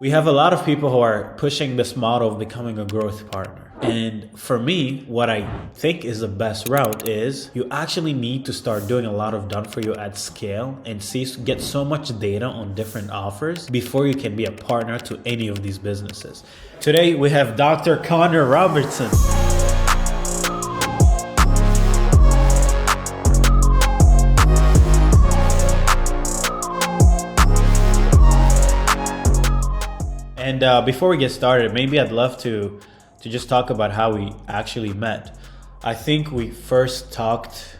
We have a lot of people who are pushing this model of becoming a growth partner. And for me, what I think is the best route is you actually need to start doing a lot of done for you at scale and get so much data on different offers before you can be a partner to any of these businesses. Today, we have Dr. Connor Robertson. And before we get started, maybe I'd love to just talk about how we actually met. I think we first talked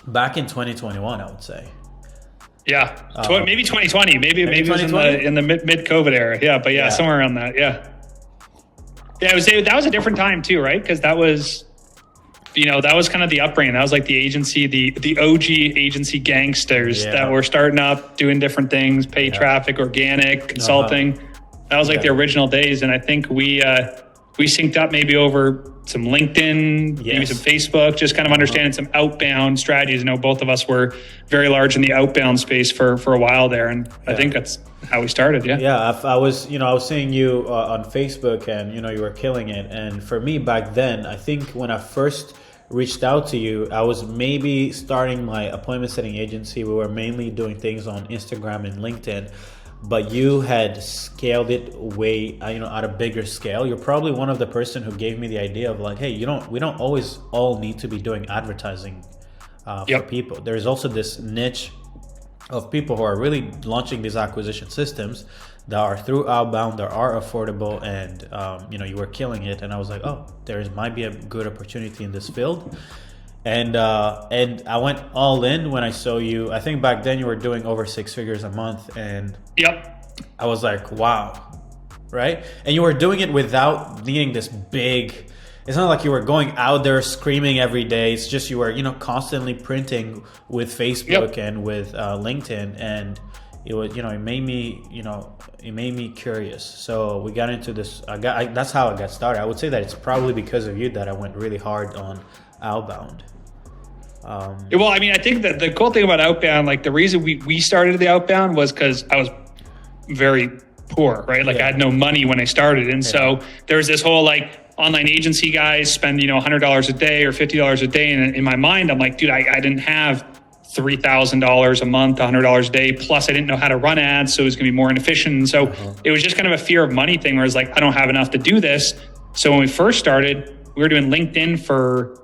back in 2021, I would say. Yeah, maybe 2020. Maybe it was in the mid-COVID era. Yeah, but yeah, somewhere around that. Yeah, I would say that was a different time too, right? Because that was, that was kind of the upbringing. That was like the agency, the OG agency gangsters that were starting up, doing different things, paid traffic, organic, consulting. That was like the original days, and I think we synced up maybe over some LinkedIn, maybe some Facebook, just kind of understanding some outbound strategies. I know both of us were very large in the outbound space for a while there, and I think that's how we started. I was seeing you on Facebook, and you were killing it. And for me back then, I think when I first reached out to you, I was maybe starting my appointment setting agency. We were mainly doing things on Instagram and LinkedIn. But you had scaled it way, at a bigger scale. You're probably one of the person who gave me the idea of like, hey, we don't always all need to be doing advertising for people. There's also this niche of people who are really launching these acquisition systems that are through Outbound, that are affordable, and you were killing it. And I was like, oh, there might be a good opportunity in this field. And I went all in when I saw you. I think back then you were doing over 6 figures a month, and I was like, wow, right? And you were doing it without needing this big. It's not like you were going out there screaming every day. It's just you were constantly printing with Facebook and with LinkedIn, and it was it made me curious. So we got into this. That's how I got started. I would say that it's probably because of you that I went really hard on Outbound. Well, I mean, I think that the cool thing about Outbound, like the reason we started the Outbound was because I was very poor, right? Like I had no money when I started. And so there was this whole like online agency guys spend, $100 a day or $50 a day. And in my mind, I'm like, dude, I didn't have $3,000 a month, $100 a day. Plus I didn't know how to run ads. So it was going to be more inefficient. And so it was just kind of a fear of money thing where it's like, I don't have enough to do this. So when we first started, we were doing LinkedIn for,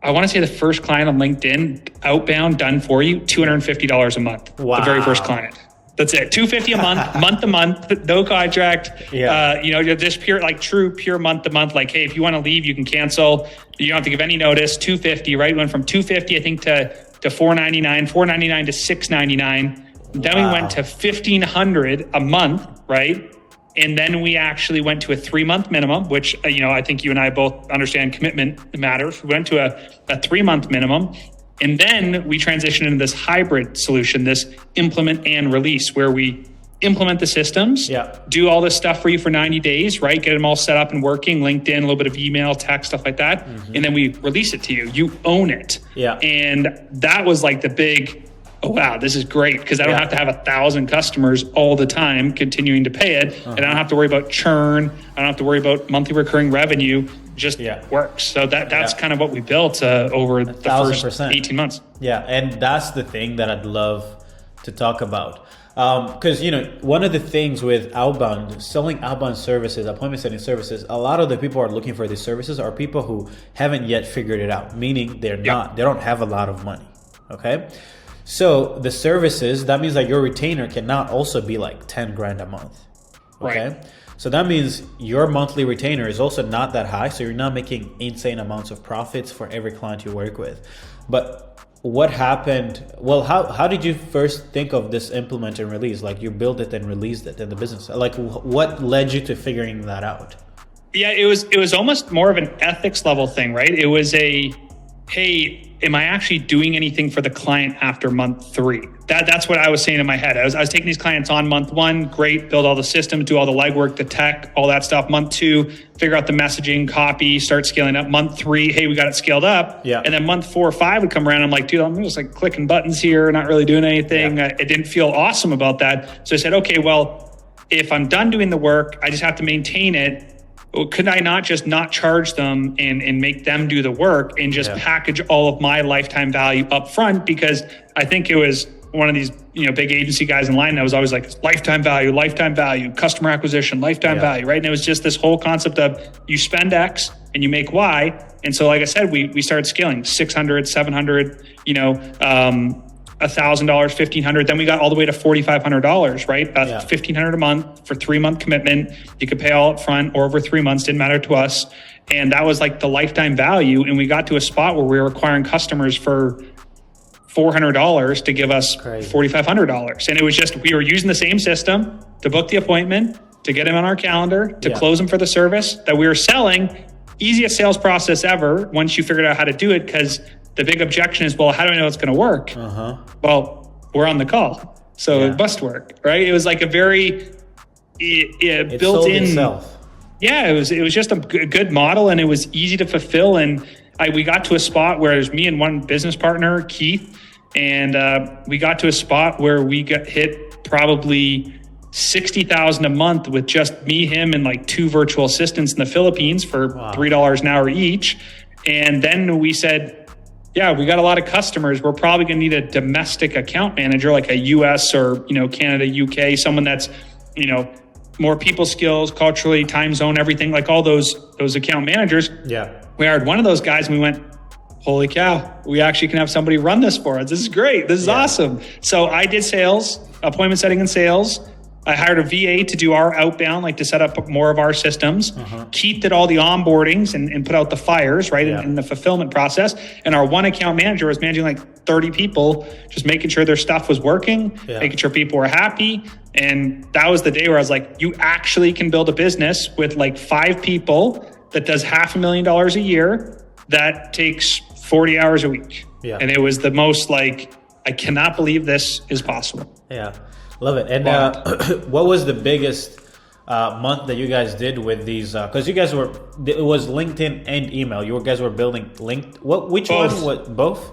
I want to say the first client on LinkedIn, Outbound, done for you, $250 a month. Wow. The very first client. That's it. $250 a month, month to month, no contract. Just pure month to month. Like, hey, if you want to leave, you can cancel. You don't have to give any notice. $250, right? Went from $250, I think, to $499, $499 to $699. Then we went to $1,500 a month, right? And then we actually went to a 3-month minimum, which, I think you and I both understand commitment matters. We went to a 3-month minimum. And then we transitioned into this hybrid solution, this implement and release, where we implement the systems, do all this stuff for you for 90 days, right? Get them all set up and working, LinkedIn, a little bit of email, text, stuff like that. And then we release it to you. You own it. And that was like the big, oh, wow, this is great because I don't have to have 1,000 customers all the time continuing to pay it. And I don't have to worry about churn. I don't have to worry about monthly recurring revenue. Just works. So that's kind of what we built over the first 18 months. Yeah, and that's the thing that I'd love to talk about. Because, one of the things with Outbound, selling Outbound services, appointment setting services, a lot of the people who are looking for these services are people who haven't yet figured it out, meaning they don't have a lot of money, okay? So the services, that means that your retainer cannot also be like 10 grand a month. Okay. Right. So that means your monthly retainer is also not that high. So you're not making insane amounts of profits for every client you work with. But what happened? Well, how did you first think of this implement and release? Like you built it and released it in the business. Like what led you to figuring that out? Yeah, it was almost more of an ethics level thing, right? It was hey, am I actually doing anything for the client after month 3? That's what I was saying in my head. I was taking these clients on month 1, great, build all the systems, do all the legwork, the tech, all that stuff. Month 2, figure out the messaging, copy, start scaling up. Month 3, hey, we got it scaled up. And then month 4 or 5 would come around. I'm like, dude, I'm just like clicking buttons here, not really doing anything. It didn't feel awesome about that. So I said, okay, well, if I'm done doing the work, I just have to maintain it. Could I not just not charge them and make them do the work and just package all of my lifetime value up front? Because I think it was one of these, big agency guys in line that was always like lifetime value, customer acquisition, lifetime value, right? And it was just this whole concept of you spend X and you make Y. And so, like I said, we started scaling 600, 700, $1,000, $1,500. Then we got all the way to $4,500, right? $1,500 a month for 3-month commitment. You could pay all up front or over 3 months, didn't matter to us. And that was like the lifetime value. And we got to a spot where we were acquiring customers for $400 to give us $4,500. And it was just, we were using the same system to book the appointment, to get them on our calendar, to close them for the service that we were selling. Easiest sales process ever once you figured out how to do it, because the big objection is, well, how do I know it's going to work? Well, we're on the call, so it must work, right? It was like a very built-in. Itself. Yeah, it was just a good model, and it was easy to fulfill. And we got to a spot where it was me and one business partner, Keith, and we got to a spot where we got hit probably $60,000 a month with just me, him, and like 2 virtual assistants in the Philippines for $3 an hour each. And then we said, yeah, we got a lot of customers. We're probably going to need a domestic account manager, like a US or, Canada, UK, someone that's, more people skills, culturally, time zone, everything, like all those account managers. Yeah. We hired one of those guys and we went, holy cow, we actually can have somebody run this for us. This is great. This is awesome. So I did sales, appointment setting and sales. I hired a VA to do our outbound, like to set up more of our systems. Keith did all the onboardings and put out the fires, right, in the fulfillment process. And our one account manager was managing like 30 people, just making sure their stuff was working, making sure people were happy. And that was the day where I was like, you actually can build a business with like 5 people that does $500,000 a year that takes 40 hours a week. And it was the most like, I cannot believe this is possible. Yeah. Love it. And what was the biggest month that you guys did with these? Because you guys it was LinkedIn and email. You guys were building which Both. one? What, both?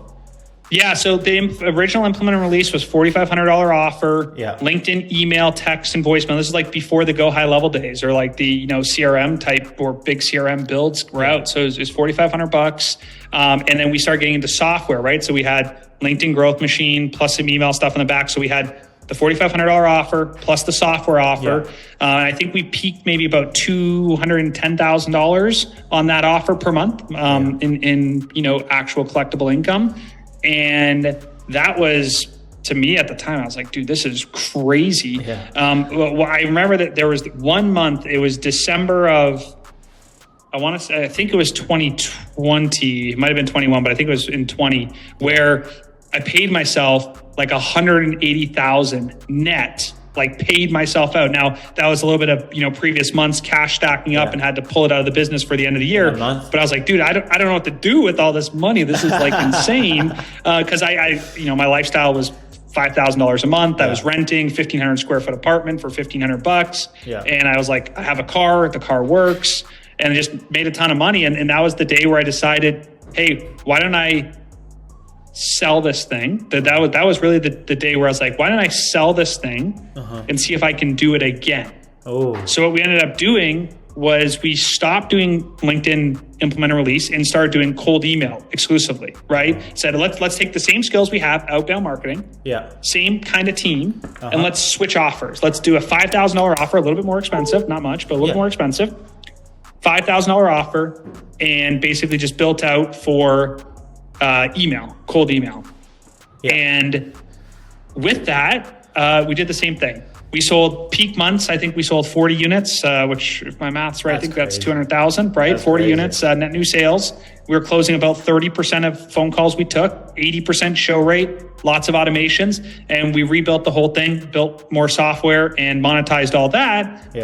Yeah. So the original implement and release was $4,500 offer. Yeah. LinkedIn, email, text, and voicemail. This is like before the go high level days, or like the CRM type or big CRM builds were out. So it was $4,500. And then we started getting into software, right? So we had LinkedIn Growth Machine plus some email stuff in the back. So we had the $4,500 offer plus the software offer. I think we peaked maybe about $210,000 on that offer per month in actual collectible income. And that was, to me at the time, I was like, dude, this is crazy. Well, I remember that there was 1 month, it was December of, I think it was 2020, it might've been 21, but I think it was in 20, where I paid myself like $180,000 net, like paid myself out. Now that was a little bit of, previous months cash stacking up and had to pull it out of the business for the end of the year. But I was like, dude, I don't know what to do with all this money. This is like insane. Cause I my lifestyle was $5,000 a month. I was renting 1,500 square foot apartment for $1,500. And I was like, I have a car, the car works, and I just made a ton of money. And that was the day where I decided, hey, why don't I sell this thing? That was really the day where I was like, why don't I sell this thing and see if I can do it again? So what we ended up doing was we stopped doing LinkedIn implement and release and started doing cold email exclusively, right? Said, let's take the same skills we have, outbound marketing, same kind of team, and let's switch offers. Let's do a $5,000 offer, a little bit more expensive, not much, but a little bit more expensive. $5,000 offer, and basically just built out for email, cold email. And with that, we did the same thing. We sold peak months. I think we sold 40 units, which if my math's right, I think that's 200,000, right? That's 40 crazy. Units, net new sales. We were closing about 30% of phone calls we took, 80% show rate, lots of automations. And we rebuilt the whole thing, built more software and monetized all that.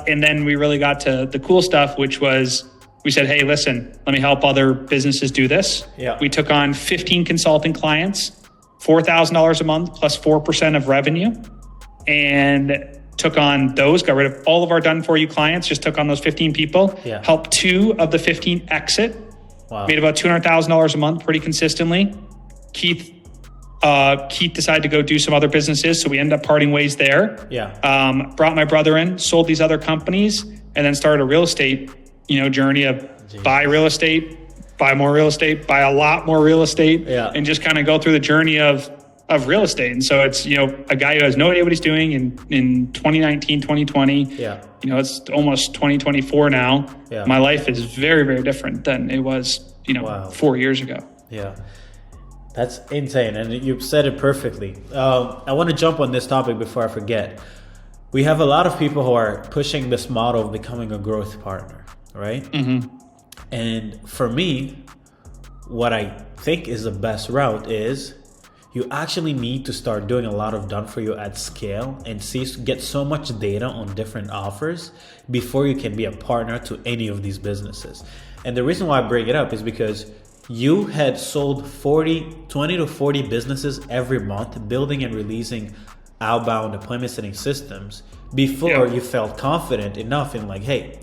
And then we really got to the cool stuff, which was, we said, hey, listen, let me help other businesses do this. We took on 15 consulting clients, $4,000 a month plus 4% of revenue, and took on those, got rid of all of our done for you clients, just took on those 15 people, helped 2 of the 15 exit, made about $200,000 a month pretty consistently. Keith Keith decided to go do some other businesses, so we ended up parting ways there. Brought my brother in, sold these other companies, and then started a real estate, journey of buy real estate, buy more real estate, buy a lot more real estate, and just kind of go through the journey of real estate. And so it's, a guy who has no idea what he's doing in 2019, 2020. It's almost 2024 now. My life is very, very different than it was, 4 years ago. That's insane. And you've said it perfectly. I want to jump on this topic before I forget. We have a lot of people who are pushing this model of becoming a growth partner, right? And for me, what I think is the best route is you actually need to start doing a lot of done for you at scale and get so much data on different offers before you can be a partner to any of these businesses. And the reason why I bring it up is because you had sold 20 to 40 businesses every month, building and releasing outbound appointment setting systems before you felt confident enough in like, hey,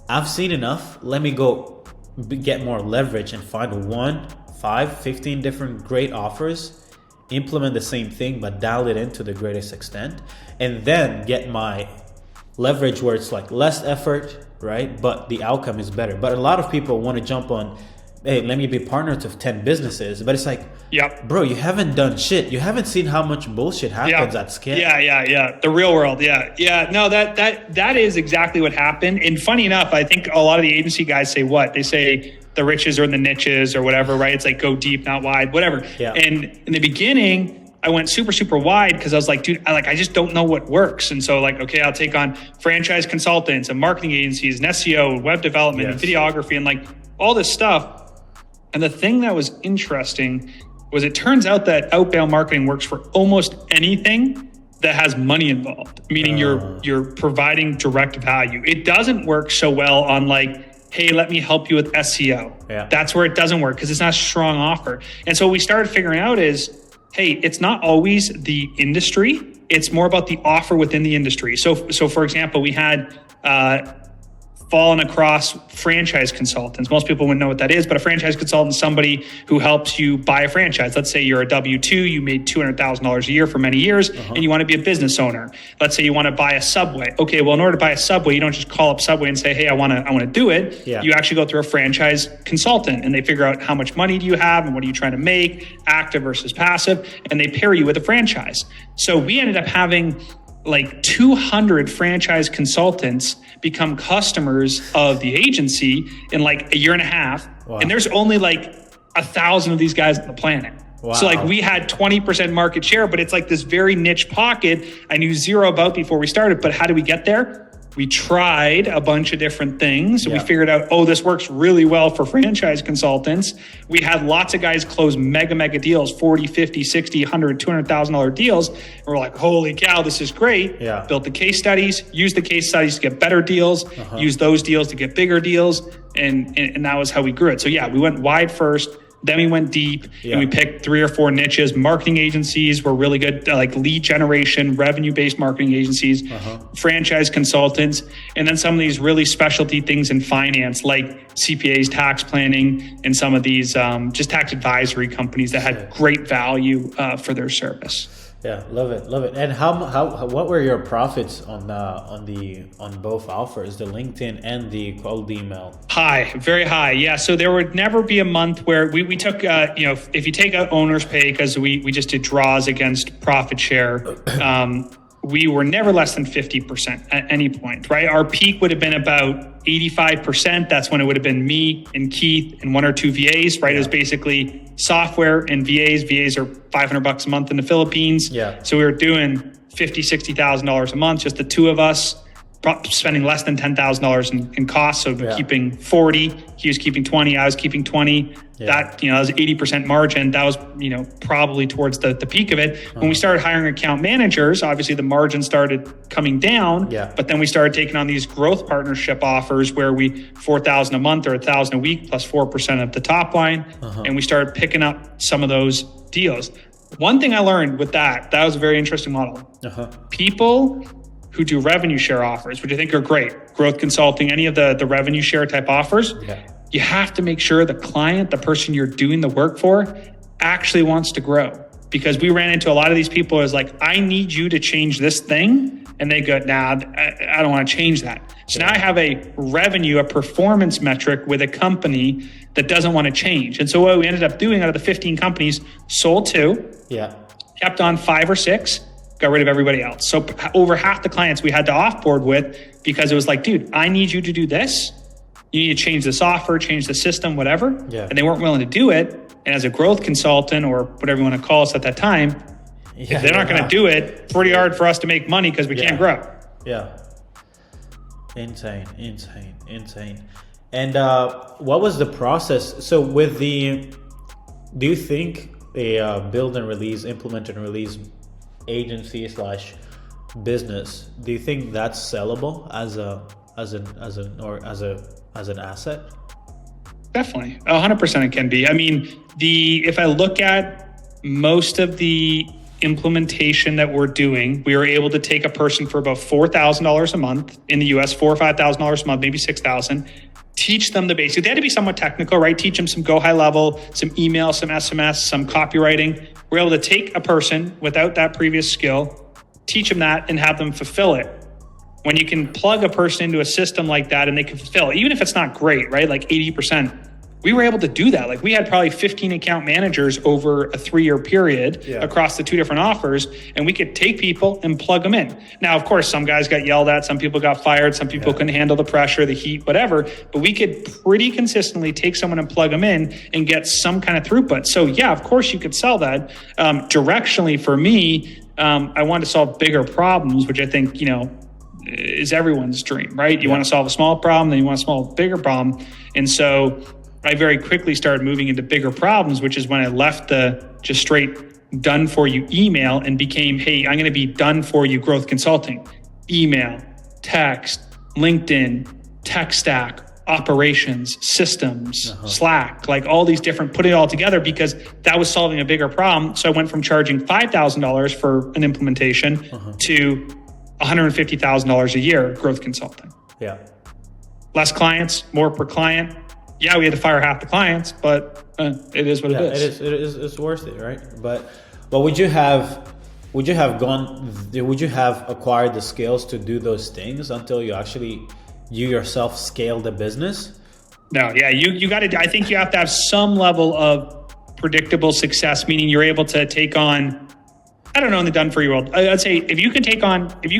I've seen enough. Let me go get more leverage and find 1, 5, 15 different great offers, implement the same thing, but dial it in to the greatest extent, and then get my leverage where it's like less effort, right? But the outcome is better. But a lot of people want to jump on, hey, let me be partner to 10 businesses. But it's like, bro, you haven't done shit. You haven't seen how much bullshit happens at scale. The real world. No, that is exactly what happened. And funny enough, I think a lot of the agency guys say what? They say the riches are in the niches or whatever, right? It's like go deep, not wide, whatever. And in the beginning, I went super, super wide because I was like, dude, I just don't know what works. And so like, okay, I'll take on franchise consultants and marketing agencies and SEO and web development and videography and like all this stuff. And the thing that was interesting was it turns out that outbound marketing works for almost anything that has money involved, meaning you're providing direct value. It doesn't work so well on like, hey, let me help you with SEO. That's where it doesn't work because it's not a strong offer. And so what we started figuring out is, hey, it's not always the industry. It's more about the offer within the industry. So for example, we had fallen across franchise consultants. Most people wouldn't know what that is, but a franchise consultant is somebody who helps you buy a franchise. Let's say you're a W-2, you made $200,000 a year for many years, and you want to be a business owner. Let's say you want to buy a Subway. Okay, well, in order to buy a Subway, you don't just call up Subway and say, hey, I want to do it. You actually go through a franchise consultant, and they figure out how much money do you have and what are you trying to make, active versus passive, and they pair you with a franchise. So we ended up having like 200 franchise consultants become customers of the agency in like a year and a half. And there's only like 1,000 of these guys on the planet. So like we had 20% market share, but it's like this very niche pocket I knew zero about before we started. But how did we get there? We tried a bunch of different things. We figured out, this works really well for franchise consultants. We had lots of guys close mega deals, 40, 50, 60, 100, $200,000 deals. And we're like, holy cow, this is great. Built the case studies, used the case studies to get better deals, used those deals to get bigger deals. And that was how we grew it. So we went wide first. Then we went deep and we picked 3 or 4 niches. Marketing agencies were really good, like lead generation, revenue-based marketing agencies, franchise consultants, and then some of these really specialty things in finance, like CPAs, tax planning, and some of these just tax advisory companies that had great value for their service. Love it. And what were your profits on both offers, the LinkedIn and the cold email? High, very high. So there would never be a month where we took if you take out owner's pay, because we just did draws against profit share, we were never less than 50% at any point, right? Our peak would have been about 85%. That's when it would have been me and Keith and 1 or 2 VAs, right? It was basically software and VAs. VAs are $500 a month in the Philippines. So we were doing $50,000, $60,000 a month, just the 2 of us, spending less than $10,000 in costs. So keeping 40, he was keeping 20, I was keeping 20. That, that was 80% margin. That was, probably towards the peak of it. When we started hiring account managers, obviously the margin started coming down, but then we started taking on these growth partnership offers where we $4,000 a month or $1,000 a week plus 4% of the top line. And we started picking up some of those deals. One thing I learned with that was a very interesting model. People who do revenue share offers, which I think are great, growth consulting, any of the revenue share type offers, you have to make sure the client, the person you're doing the work for, actually wants to grow. because we ran into a lot of these people is like, I need you to change this thing. And they go, nah, I don't want to change that. So now I have a revenue, a performance metric with a company that doesn't want to change. And so what we ended up doing out of the 15 companies, sold 2, kept on 5 or 6, got rid of everybody else. So over half the clients we had to offboard with, because it was like, dude, I need you to do this. You need to change this offer, change the system, whatever. And they weren't willing to do it. And as a growth consultant, or whatever you want to call us at that time, if they're not going to do it, pretty hard for us to make money because we can't grow. Insane. And what was the process? So with do you think a build and release, implement and release agency / business, do you think that's sellable as an asset? Definitely, 100% it can be. I mean, if I look at most of the implementation that we're doing, we were able to take a person for about $4,000 a month in the US, $4,000 or $5,000 a month, maybe $6,000. Teach them the basics. They had to be somewhat technical, right? Teach them some Go high level, some email, some SMS, some copywriting. We're able to take a person without that previous skill, teach them that, and have them fulfill it. When you can plug a person into a system like that and they can fulfill, even if it's not great, right? Like 80%. We were able to do that. Like we had probably 15 account managers over a 3-year period across the 2 different offers, and we could take people and plug them in. Now, of course, some guys got yelled at, some people got fired, some people couldn't handle the pressure, the heat, whatever, but we could pretty consistently take someone and plug them in and get some kind of throughput. So yeah, of course you could sell that. Directionally for me, I wanted to solve bigger problems, which I think, is everyone's dream, right? You want to solve a small problem, then you want to solve a bigger problem. And so I very quickly started moving into bigger problems, which is when I left the just straight done for you email and became, hey, I'm going to be done for you growth consulting, email, text, LinkedIn, tech stack, operations, systems, Slack, like all these different, put it all together because that was solving a bigger problem. So I went from charging $5,000 for an implementation to $150,000 a year growth consulting. Less clients, more per client. Yeah, we had to fire half the clients, but it is what it is. It's worth it, right? But would you have acquired the skills to do those things until you yourself scale the business? No, yeah, you got to. I think you have to have some level of predictable success, meaning you're able to take on. I don't know in the done for you world. I'd say if you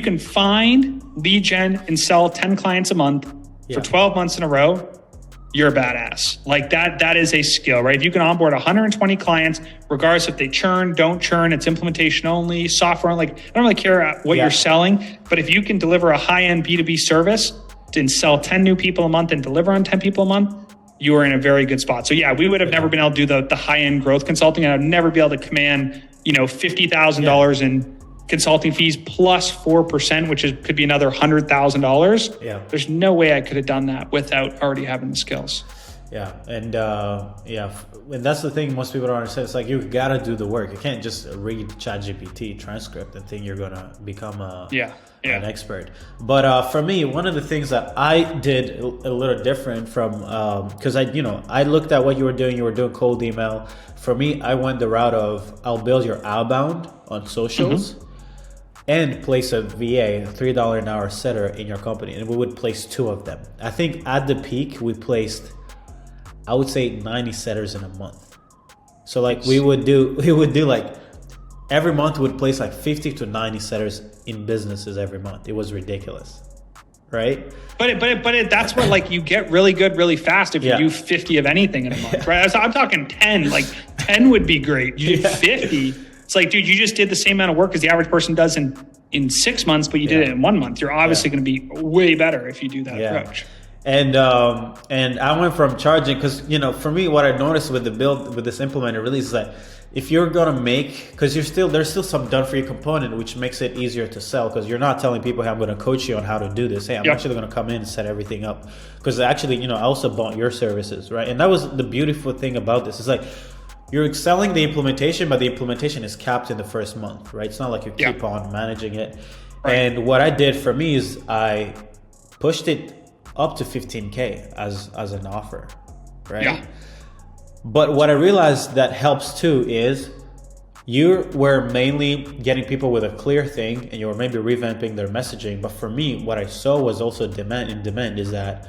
can find lead gen and sell 10 clients a month for 12 months in a row, you're a badass. Like that is a skill, right? If you can onboard 120 clients, regardless if they churn, don't churn, it's implementation only, software, like I don't really care what you're selling, but if you can deliver a high-end B2B service and sell 10 new people a month and deliver on 10 people a month, you are in a very good spot. So yeah, we would have never been able to do the high-end growth consulting, and I'd never be able to command, $50,000 in consulting fees plus 4%, which could be another $100,000. There's no way I could have done that without already having the skills. And that's the thing most people don't understand. It's like you gotta do the work. You can't just read ChatGPT transcript and think you're gonna become an expert. But for me, one of the things that I did a little different from because I looked at what you were doing. You were doing cold email. For me, I went the route of I'll build your outbound on socials. And place a VA, a $3 an hour setter in your company. And we would place 2 of them. I think at the peak, we placed, I would say 90 setters in a month. So like we would do like every month we would place like 50 to 90 setters in businesses every month. It was ridiculous, right? But that's what like you get really good really fast if you do 50 of anything in a month, right? So I'm talking 10, like 10 would be great. You do 50. It's like, dude, you just did the same amount of work as the average person does in 6 months, but you did it in 1 month. You're obviously going to be way better if you do that approach. And I went from charging because for me, what I noticed with the build with this implementer release is that if you're gonna make, because there's still some done for you component, which makes it easier to sell because you're not telling people, hey, I'm gonna coach you on how to do this. Hey, I'm actually gonna come in and set everything up because actually I also bought your services, right? And that was the beautiful thing about this. It's like you're selling the implementation, but the implementation is capped in the first month, right? It's not like you keep on managing it. Right. And what I did for me is I pushed it up to 15K as an offer, right? Yeah. But what I realized that helps too is you were mainly getting people with a clear thing and you were maybe revamping their messaging. But for me, what I saw was also demand is that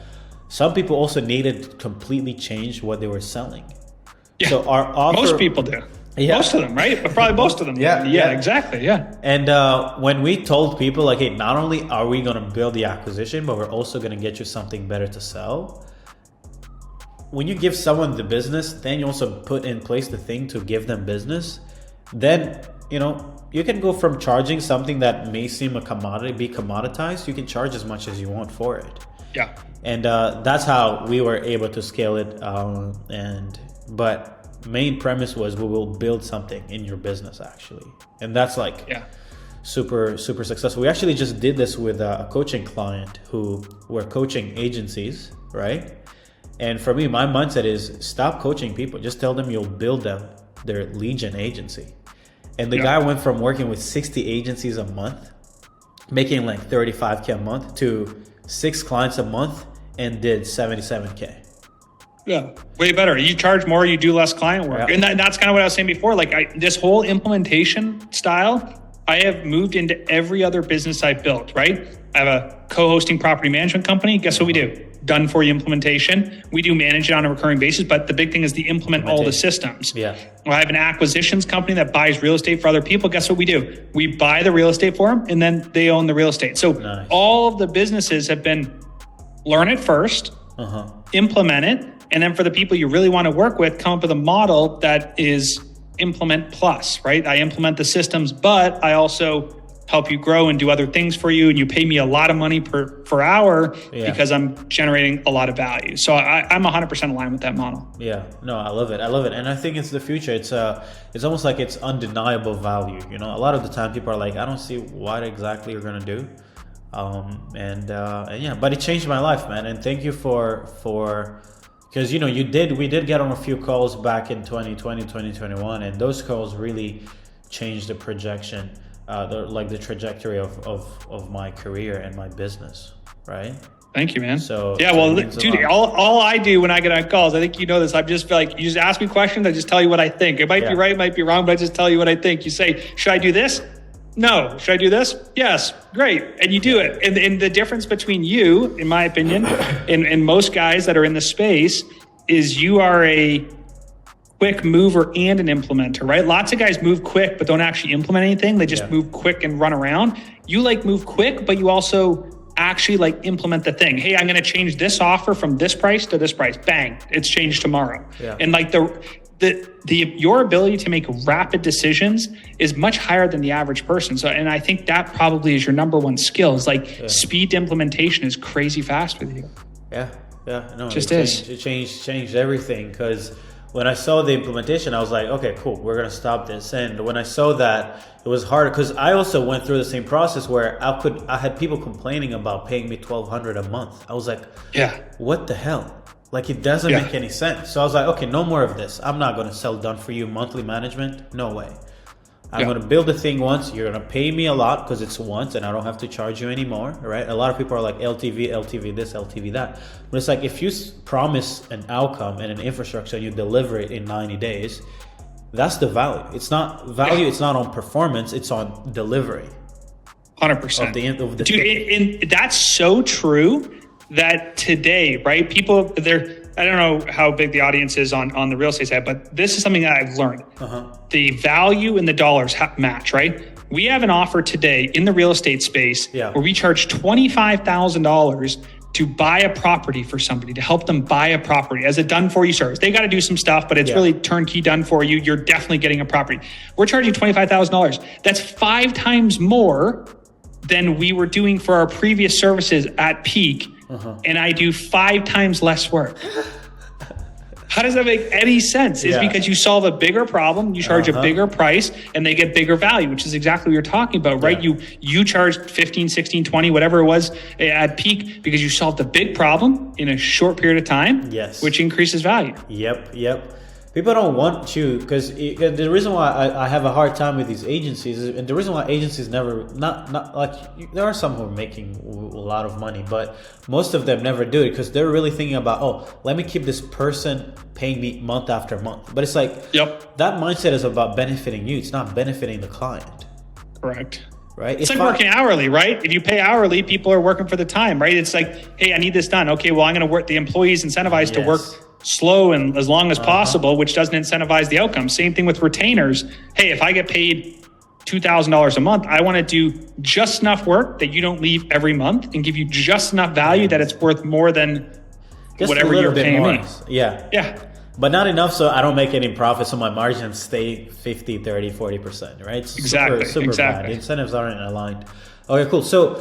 some people also needed to completely change what they were selling. Yeah. So our offer, most people do. Yeah. Most of them, right? But probably most of them. Yeah, exactly. Yeah. And when we told people like, hey, not only are we going to build the acquisition, but we're also going to get you something better to sell. When you give someone the business, then you also put in place the thing to give them business. Then, you can go from charging something that may seem a commodity, be commoditized. You can charge as much as you want for it. Yeah. And that's how we were able to scale it. But main premise was we will build something in your business actually. And that's super, super successful. We actually just did this with a coaching client who were coaching agencies, right? And for me, my mindset is stop coaching people. Just tell them you'll build them their lead gen agency. And the guy went from working with 60 agencies a month, making like $35K a month, to 6 clients a month and did $77K. Yeah, way better. You charge more, you do less client work. And that's kind of what I was saying before. Like this whole implementation style, I have moved into every other business I've built, right? I have a co-hosting property management company. Guess what we do? Done for you implementation. We do manage it on a recurring basis, but the big thing is the implement all the systems. Yeah. Well, I have an acquisitions company that buys real estate for other people. Guess what we do? We buy the real estate for them and then they own the real estate. So all of the businesses have been learn it first, implement it, and then for the people you really want to work with, come up with a model that is implement plus, right? I implement the systems, but I also help you grow and do other things for you. And you pay me a lot of money per hour because I'm generating a lot of value. So I'm 100% aligned with that model. Yeah, no, I love it. And I think it's the future. It's almost like it's undeniable value. A lot of the time people are like, I don't see what exactly you're going to do. But it changed my life, man. And thank you for because we did get on a few calls back in 2020, 2021, and those calls really changed the projection, the trajectory of my career and my business, right? Thank you, man. So yeah, well, dude, all I do when I get on calls, I think you know this. I'm just like, you just ask me questions, I just tell you what I think. It might be right, it might be wrong, but I just tell you what I think. You say, should I do this? No. Should I do this? Yes. Great. And you do it. And the difference between you, in my opinion, and most guys that are in the space is you are a quick mover and an implementer, right? Lots of guys move quick, but don't actually implement anything. They just move quick and run around. You move quick, but you also actually implement the thing. Hey, I'm going to change this offer from this price to this price. Bang. It's changed tomorrow. Yeah. And your ability to make rapid decisions is much higher than the average person. So, and I think that probably is your number one skill is speed to implementation is crazy fast with you. Yeah. No, it changed everything. Cause when I saw the implementation, I was like, okay, cool. We're going to stop this. And when I saw that, it was hard because I also went through the same process where I had people complaining about paying me $1,200 a month. I was like, what the hell? It doesn't make any sense. So I was like, okay, no more of this. I'm not going to sell done for you monthly management. No way. I'm going to build the thing once. You're going to pay me a lot because it's once and I don't have to charge you anymore, right? A lot of people are like LTV this, LTV that. But it's like if you promise an outcome and an infrastructure and you deliver it in 90 days, that's the value. It's not value. It's not on performance. It's on delivery. 100%. Of the Dude, and that's so true. That today, right? People, I don't know how big the audience is on the real estate side, but this is something that I've learned. The value and the dollars match, right? We have an offer today in the real estate space where we charge $25,000 to buy a property for somebody, to help them buy a property as a done for you service. They got to do some stuff, but it's really turnkey done for you. You're definitely getting a property. We're charging $25,000. That's 5 times more than we were doing for our previous services at peak. And I do 5 times less work. How does that make any sense? It's because you solve a bigger problem, you charge a bigger price, and they get bigger value, which is exactly what you're talking about, right? You charged 15, 16, 20, whatever it was at peak because you solved a big problem in a short period of time, which increases value. Yep. People don't want you because the reason why I have a hard time with these agencies is, and the reason why agencies never not like there are some who are making a lot of money, but most of them never do it because they're really thinking about, oh, let me keep this person paying me month after month. But it's like, that mindset is about benefiting you. It's not benefiting the client. Correct. Right? It's like working hourly, right? If you pay hourly, people are working for the time, right? It's like, hey, I need this done. Okay, well, I'm going to work. The employee's incentivized to work slow and as long as possible, which doesn't incentivize the outcome. Same thing with retainers. Hey, if I get paid $2,000 a month, I want to do just enough work that you don't leave every month and give you just enough value that it's worth more than just whatever you're paying me. Yeah. But not enough so I don't make any profit, so my margins stay 50, 30, 40%, right? Super bad. The incentives aren't aligned. Okay, cool. So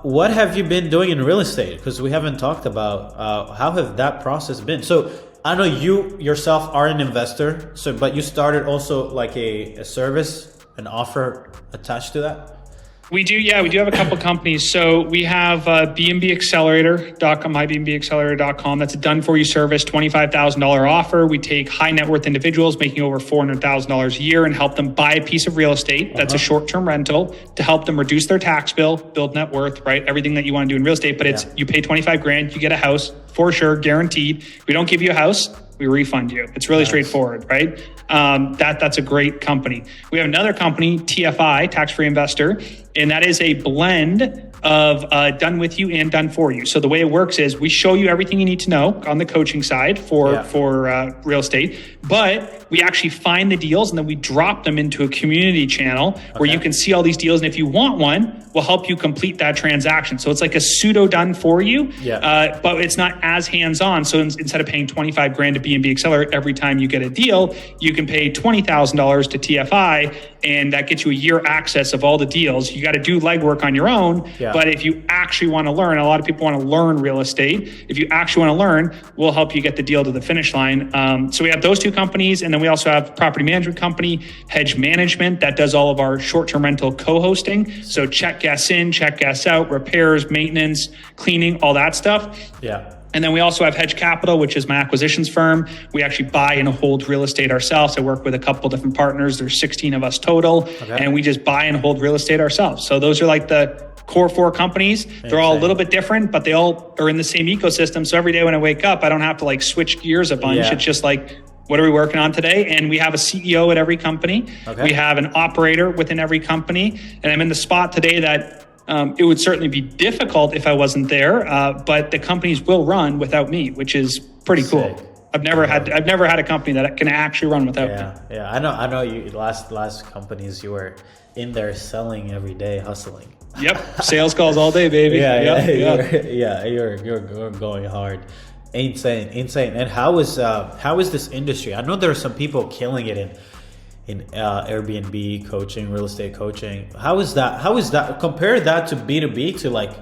what have you been doing in real estate? Because we haven't talked about how have that process been. So I know you yourself are an investor, but you started also like a service, an offer attached to that? We do have a couple companies. So we have bnbaccelerator.com, mybnbaccelerator.com. That's a done-for-you service, $25,000 offer. We take high net worth individuals making over $400,000 a year and help them buy a piece of real estate. That's a short-term rental to help them reduce their tax bill, build net worth, right? Everything that you want to do in real estate, but it's you pay 25 grand, you get a house for sure, guaranteed. We don't give you a house, we refund you. It's really straightforward, right? That's a great company. We have another company, TFI, Tax-Free Investor, and that is a blend of done with you and done for you. So the way it works is we show you everything you need to know on the coaching side for real estate, but we actually find the deals and then we drop them into a community channel where you can see all these deals. And if you want one, we'll help you complete that transaction. So it's like a pseudo done for you, but it's not as hands-on. So instead of paying 25 grand to B&B Accelerate every time you get a deal, you can pay $20,000 to TFI, and that gets you a year access of all the deals. You got to do legwork on your own. But if you actually want to learn, a lot of people want to learn real estate. If you actually want to learn, we'll help you get the deal to the finish line. So we have those two companies. And then we also have a property management company, Hedge Management, that does all of our short-term rental co-hosting. So check guests in, check guests out, repairs, maintenance, cleaning, all that stuff. And then we also have Hedge Capital, which is my acquisitions firm. We actually buy and hold real estate ourselves. I work with a couple different partners. There's 16 of us total. And we just buy and hold real estate ourselves. So those are like the core four companies. They're all a little bit different, but they all are in the same ecosystem. So every day when I wake up, I don't have to like switch gears a bunch. It's just like, what are we working on today? And we have a CEO at every company. We have an operator within every company. And I'm in the spot today that it would certainly be difficult if I wasn't there, but the companies will run without me, which is pretty cool. I've never had a company that can actually run without me. I know you last companies you were in there selling every day, hustling. Sales calls all day, baby. You're going hard. Insane. And how is this industry? I know there are some people killing it in Airbnb coaching, real estate coaching. How is that? Compare that to B2B to like,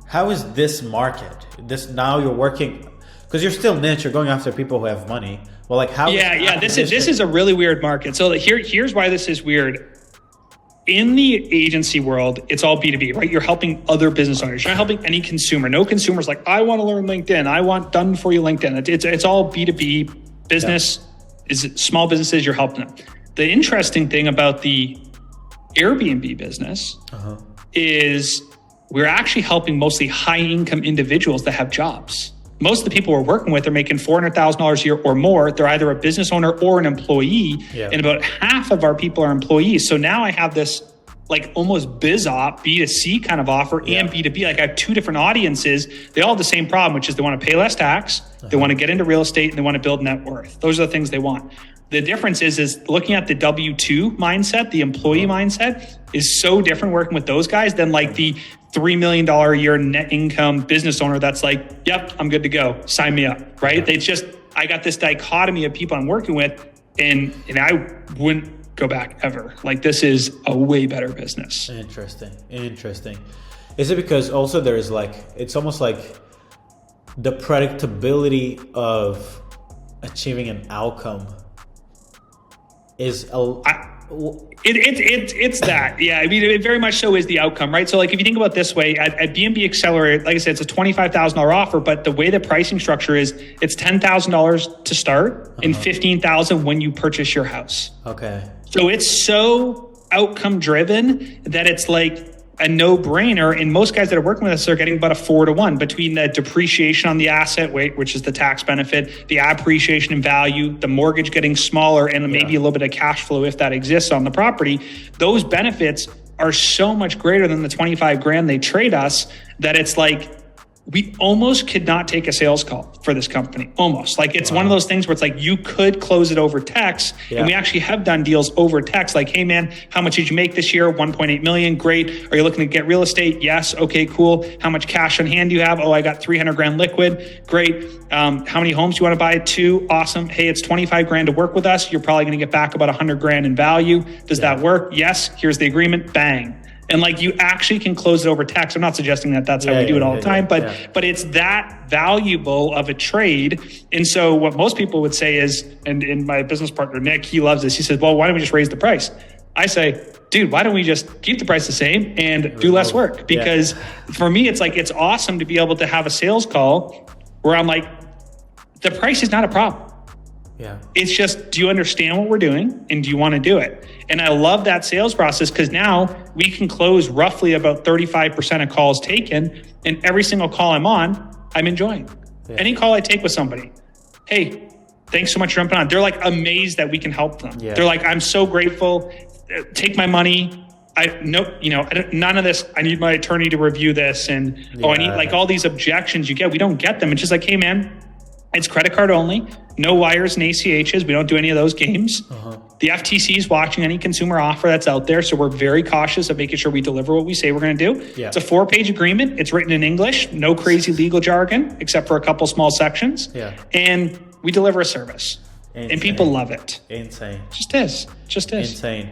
how is this market? This now you're working, because you're still niche, you're going after people who have money. Well, like how? This is a really weird market. So here's why this is weird. In the agency world, it's all B2B, right? You're helping other business owners. You're not helping any consumer. No consumer's like, I want to learn LinkedIn. I want done for you LinkedIn. It's all B2B business. Is small businesses, you're helping them. The interesting thing about the Airbnb business is we're actually helping mostly high income individuals that have jobs. Most of the people we're working with are making $400,000 a year or more. They're either a business owner or an employee. And about half of our people are employees. So now I have this like almost biz op, B2C kind of offer and B2B. Like I have two different audiences. They all have the same problem, which is they want to pay less tax. They want to get into real estate and they want to build net worth. Those are the things they want. The difference is looking at the W-2 mindset, the employee mindset is so different working with those guys than like the $3 million a year net income business owner that's like, yep, I'm good to go. Sign me up, right? It's just, I got this dichotomy of people I'm working with and I wouldn't go back ever. Like this is a way better business. Interesting. Is it because also there's like, it's almost like the predictability of achieving an outcome is It's that. Yeah. I mean, it very much so is the outcome, right? So like, if you think about it this way, at B&B Accelerator, like I said, it's a $25,000 offer, but the way the pricing structure is, it's $10,000 to start and $15,000 when you purchase your house. Okay. So it's so outcome driven that it's like a no-brainer. And most guys that are working with us are getting about a 4-to-1 between the depreciation on the asset, which is the tax benefit, the appreciation in value, the mortgage getting smaller, and maybe a little bit of cash flow if that exists on the property. Those benefits are so much greater than the 25 grand they trade us that it's like, we almost could not take a sales call for this company. Almost. Like, it's one of those things where it's like, you could close it over text. And we actually have done deals over text. Like, hey man, how much did you make this year? 1.8 million. Great. Are you looking to get real estate? Yes. Okay, cool. How much cash on hand do you have? Oh, I got 300 grand liquid. Great. How many homes do you want to buy? 2. Awesome. Hey, it's 25 grand to work with us. You're probably going to get back about 100 grand in value. Does that work? Yes. Here's the agreement. Bang. And like, you actually can close it over text. I'm not suggesting that that's how we do it all the time, but it's that valuable of a trade. And so what most people would say is, and my business partner, Nick, he loves this. He says, well, why don't we just raise the price? I say, dude, why don't we just keep the price the same and do less work? Because for me, it's like, it's awesome to be able to have a sales call where I'm like, the price is not a problem. Yeah. It's just, do you understand what we're doing and do you want to do it? And I love that sales process because now we can close roughly about 35% of calls taken, and every single call I'm on, I'm enjoying. Yeah. Any call I take with somebody, hey, thanks so much for jumping on. They're like amazed that we can help them. Yeah. They're like, I'm so grateful. Take my money. None of this. I need my attorney to review this. And I need like all these objections you get. We don't get them. It's just like, hey man, it's credit card only, no wires and ACHs. We don't do any of those games. The FTC is watching any consumer offer that's out there. So we're very cautious of making sure we deliver what we say we're going to do. Yeah. It's a 4-page agreement. It's written in English, no crazy legal jargon, except for a couple small sections. Yeah. And we deliver a service. Insane. And people love it. Insane. Just is. Insane.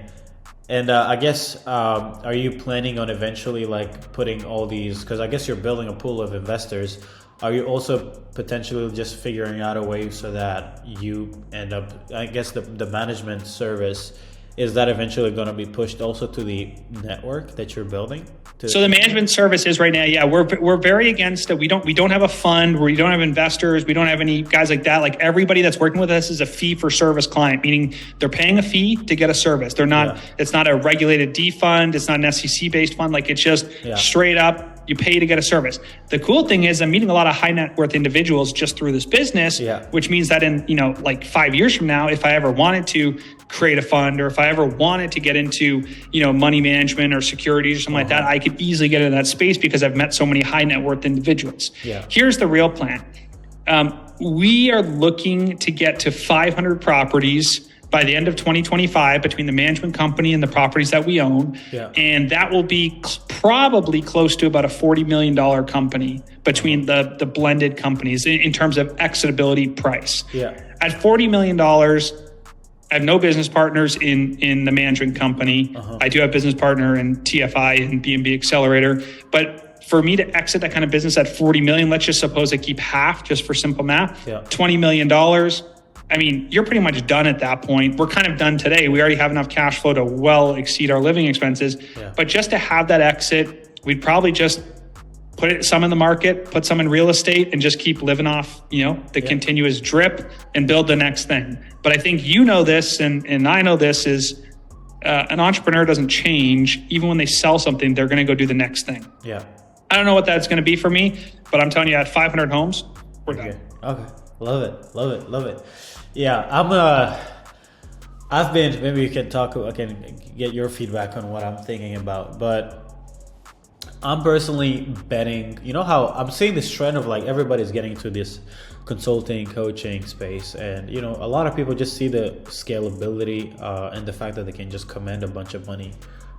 And I guess, are you planning on eventually like putting all these, because I guess you're building a pool of investors. Are you also potentially just figuring out a way so that you end up, I guess the management service, is that eventually going to be pushed also to the network that you're building? So the management service is right now, we're very against it. We don't have a fund, we don't have investors, we don't have any guys like that. Like, everybody that's working with us is a fee for service client, meaning they're paying a fee to get a service. They're not, it's not a regulated D fund, it's not an SEC based fund. Like, it's just straight up, you pay to get a service. The cool thing is I'm meeting a lot of high net worth individuals just through this business, which means that in, like 5 years from now, if I ever wanted to create a fund, or if I ever wanted to get into, money management or securities or something like that, I could easily get into that space because I've met so many high net worth individuals. Here's the real plan. We are looking to get to 500 properties by the end of 2025 between the management company and the properties that we own. And that will be probably close to about a $40 million company between the blended companies in terms of exitability price. At $40 million, I have no business partners in the management company. I do have business partner in TFI and B&B Accelerator. But for me to exit that kind of business at 40 million, let's just suppose I keep half just for simple math, $20 million. I mean, you're pretty much done at that point. We're kind of done today. We already have enough cash flow to well exceed our living expenses. But just to have that exit, we'd probably just put some in the market, put some in real estate, and just keep living off, the continuous drip and build the next thing. But I think this, and I know this, is an entrepreneur doesn't change. Even when they sell something, they're going to go do the next thing. I don't know what that's going to be for me, but I'm telling you, at 500 homes, we're done. Okay. Love it. I've been, maybe you can talk, I can get your feedback on what I'm thinking about, but I'm personally betting, how I'm seeing this trend of like everybody's getting into this consulting, coaching space, and a lot of people just see the scalability and the fact that they can just command a bunch of money,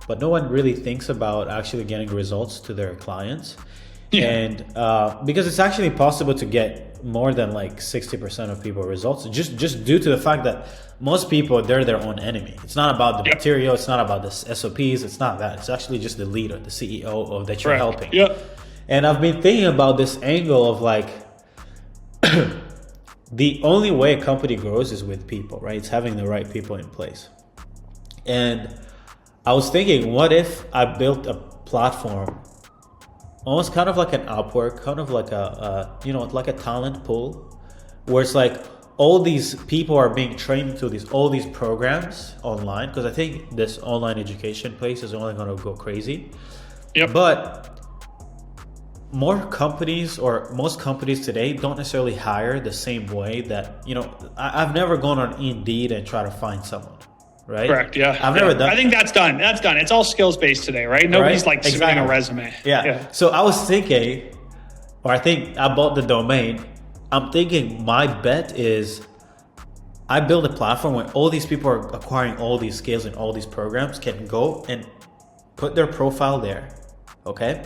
but no one really thinks about actually getting results to their clients. And because it's actually possible to get more than like 60% of people results, just due to the fact that most people, they're their own enemy. It's not about the material, it's not about the SOPs, it's not that. It's actually just the leader, the CEO of that you're helping. And I've been thinking about this angle of like the only way a company grows is with people, right? It's having the right people in place. And I was thinking, what if I built a platform, almost kind of like an Upwork, kind of like like a talent pool, where it's like all these people are being trained to all these programs online, because I think this online education place is only going to go crazy. Yep. But more companies, or most companies today, don't necessarily hire the same way that, I've never gone on Indeed and try to find someone, right? Correct, yeah. I've never done. I think that's done. It's all skills-based today, right? Nobody's like submitting a resume. Yeah. So I was thinking, or I think I bought the domain. I'm thinking my bet is I build a platform where all these people are acquiring all these skills and all these programs can go and put their profile there, okay?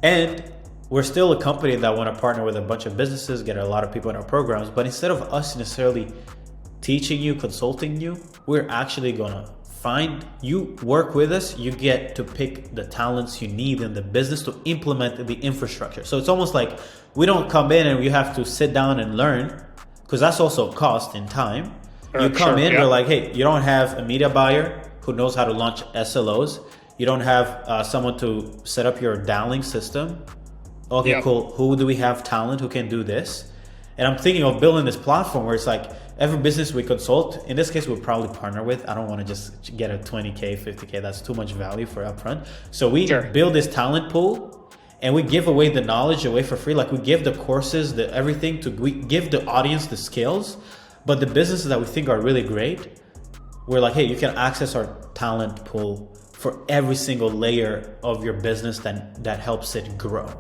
And we're still a company that want to partner with a bunch of businesses, get a lot of people in our programs, but instead of us necessarily teaching you, consulting you, we're actually going to find you, work with us, you get to pick the talents you need in the business to implement the infrastructure. So it's almost like we don't come in and you have to sit down and learn, because that's also cost and time. You come in, we're like, hey, you don't have a media buyer who knows how to launch SLOs. You don't have someone to set up your downlink system. Okay, cool. Who do we have talent who can do this? And I'm thinking of building this platform where it's like every business we consult, in this case, we'll probably partner with. I don't want to just get a 20K, 50K. That's too much value for upfront. So we build this talent pool and we give away the knowledge away for free. Like we give the courses, everything we give the audience the skills, but the businesses that we think are really great, we're like, hey, you can access our talent pool for every single layer of your business that helps it grow.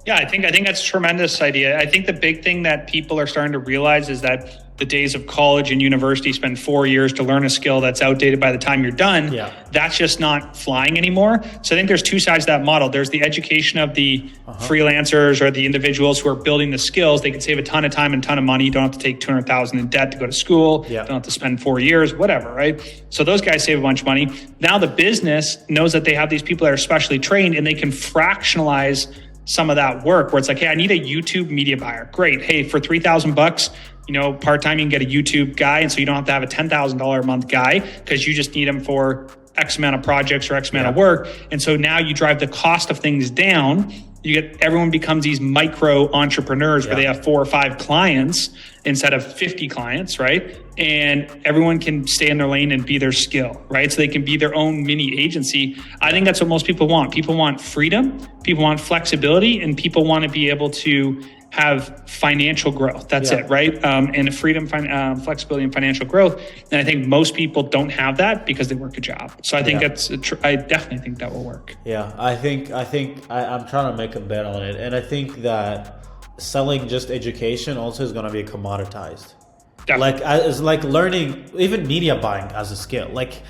Yeah, I think that's a tremendous idea. I think the big thing that people are starting to realize is that the days of college and university spend 4 years to learn a skill that's outdated by the time you're done. Yeah. That's just not flying anymore. So I think there's two sides to that model. There's the education of the freelancers or the individuals who are building the skills. They can save a ton of time and a ton of money. You don't have to take $200,000 in debt to go to school. Yeah. Don't have to spend 4 years, whatever, right? So those guys save a bunch of money. Now the business knows that they have these people that are specially trained and they can fractionalize some of that work where it's like, hey, I need a YouTube media buyer. Great. Hey, for $3,000, part-time, you can get a YouTube guy. And so you don't have to have a $10,000 a month guy because you just need him for X amount of projects or X amount of work. And so now you drive the cost of things down. Everyone becomes these micro entrepreneurs where they have 4 or 5 clients instead of 50 clients, right? And everyone can stay in their lane and be their skill, right? So they can be their own mini agency. I think that's what most people want. People want freedom, people want flexibility, and people want to be able to have financial growth. That's it, right? And freedom, flexibility, and financial growth. And I think most people don't have that because they work a job. So I think I definitely think that will work. Yeah, I think I'm trying to make a bet on it, and I think that selling just education also is going to be commoditized. Definitely. Like it's like learning even media buying as a skill. Like,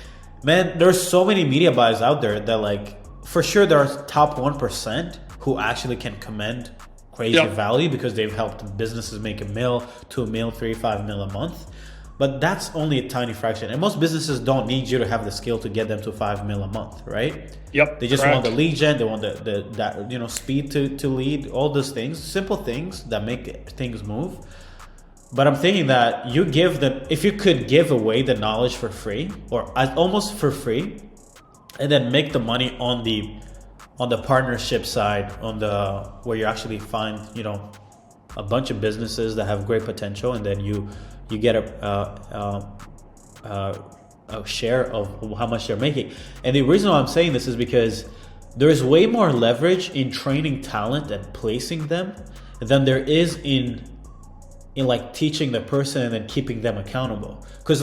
man, there's so many media buyers out there that, like, for sure there are top 1% who actually can command crazy value because they've helped businesses make $1 million, $2 million, $3, $5 million a month. But that's only a tiny fraction. And most businesses don't need you to have the skill to get them to $5 million a month, right? Yep. They just want the lead gen. They want the speed to lead. All those things, simple things that make things move. But I'm thinking that if you could give away the knowledge for free or almost for free, and then make the money on the partnership side, where you actually find a bunch of businesses that have great potential, and then you get a share of how much they're making. And the reason why I'm saying this is because there's way more leverage in training talent and placing them than there is in like teaching the person and then keeping them accountable. Because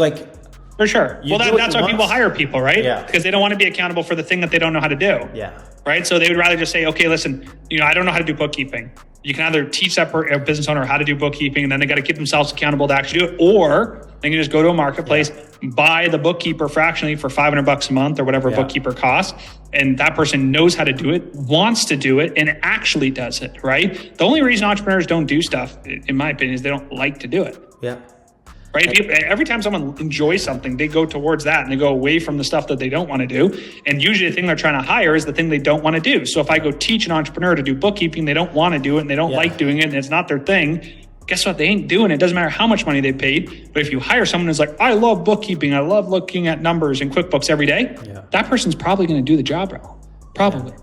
for sure. Well, that's why people hire people, right? Yeah. Because they don't want to be accountable for the thing that they don't know how to do. Yeah. Right. So they would rather just say, okay, listen, I don't know how to do bookkeeping. You can either teach that business owner how to do bookkeeping, and then they got to keep themselves accountable to actually do it, or they can just go to a marketplace, buy the bookkeeper fractionally for $500 a month or whatever a bookkeeper costs, and that person knows how to do it, wants to do it, and actually does it. Right. The only reason entrepreneurs don't do stuff, in my opinion, is they don't like to do it. Yeah. Right. Every time someone enjoys something, they go towards that and they go away from the stuff that they don't want to do. And usually the thing they're trying to hire is the thing they don't want to do. So if I go teach an entrepreneur to do bookkeeping, they don't want to do it and they don't like doing it and it's not their thing. guess what? They ain't doing it. Doesn't matter how much money they paid. But if you hire someone who's like, I love bookkeeping, I love looking at numbers in QuickBooks every day, that person's probably going to do the job well. Probably.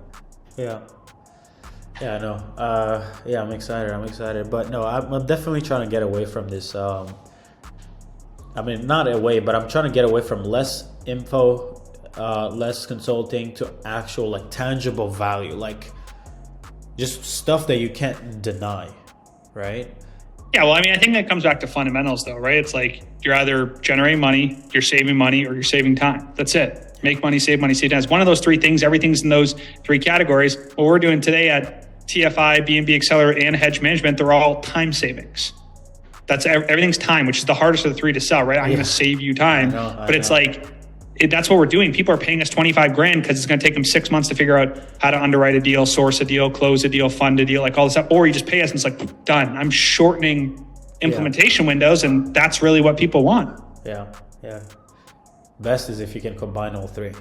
Yeah. Yeah, no. Yeah, I'm excited. But no, I'm definitely trying to get away from this. I mean, not away, but I'm trying to get away from less info, less consulting to actual like tangible value, like just stuff that you can't deny, right? Yeah, well, I mean, I think that comes back to fundamentals though, right? It's like you're either generating money, you're saving money, or you're saving time. That's it. Make money, save time. It's one of those three things. Everything's in those three categories. What we're doing today at TFI, B&B Accelerator, and Hedge Management, they're all time savings. That's everything's time, which is the hardest of the three to sell, right? I'm going to save you time. But it's like, that's what we're doing. People are paying us $25,000 because it's going to take them 6 months to figure out how to underwrite a deal, source a deal, close a deal, fund a deal, like all this stuff. Or you just pay us and it's like, done. I'm shortening implementation windows, and that's really what people want. Yeah. Best is if you can combine all three.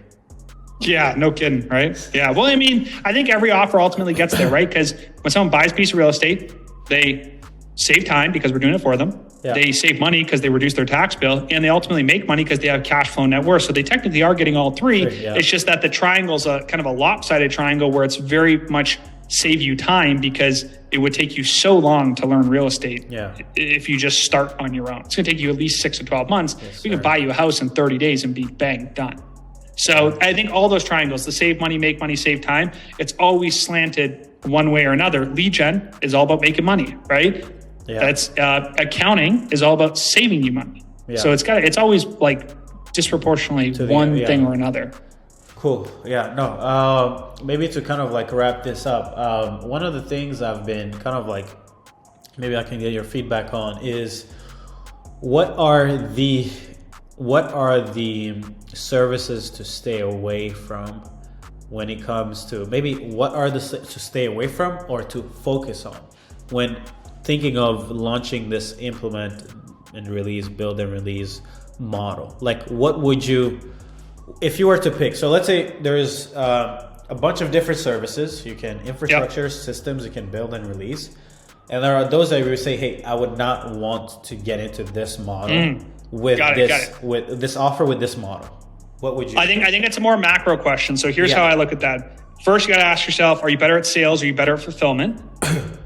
Yeah, no kidding, right? Yeah, well, I mean, I think every offer ultimately gets there, right? Because when someone buys a piece of real estate, they save time because we're doing it for them. Yeah. They save money because they reduce their tax bill, and they ultimately make money because they have cash flow net worth. So they technically are getting all three. Yeah. It's just that the triangle's a kind of a lopsided triangle where it's very much save you time because it would take you so long to learn real estate if you just start on your own. It's going to take you at least 6 to 12 months. Yes, we can buy you a house in 30 days and be bang, done. So I think all those triangles, the save money, make money, save time, it's always slanted one way or another. Lead gen is all about making money, right? Yeah. That's accounting is all about saving you money. Yeah. So it's always like disproportionately one thing or another. Cool. Yeah. No. Maybe to kind of like wrap this up. One of the things I've been kind of like, maybe I can get your feedback on is what are the services to stay away from when it comes to maybe what are the to stay away from or to focus on when thinking of launching this implement and release, build and release model? Like what would you, if you were to pick, so let's say there's a bunch of different services, you can infrastructure, systems, you can build and release. And there are those that you would say, hey, I would not want to get into this model with this offer with this model. What would you I think it's a more macro question. So here's how I look at that. First, you got to ask yourself, are you better at sales? Or are you better at fulfillment?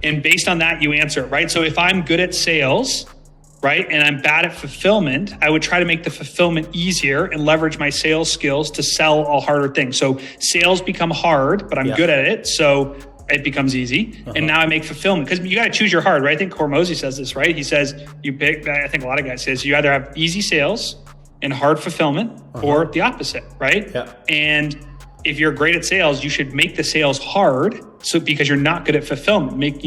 And based on that, you answer it, right? So if I'm good at sales, right, and I'm bad at fulfillment, I would try to make the fulfillment easier and leverage my sales skills to sell all harder things. So sales become hard, but I'm good at it. So it becomes easy. And now I make fulfillment because you got to choose your hard, right? I think Cormozzi says this, right? He says you pick, I think a lot of guys says you either have easy sales and hard fulfillment or the opposite, right? Yeah. And if you're great at sales, you should make the sales hard. So because you're not good at fulfillment,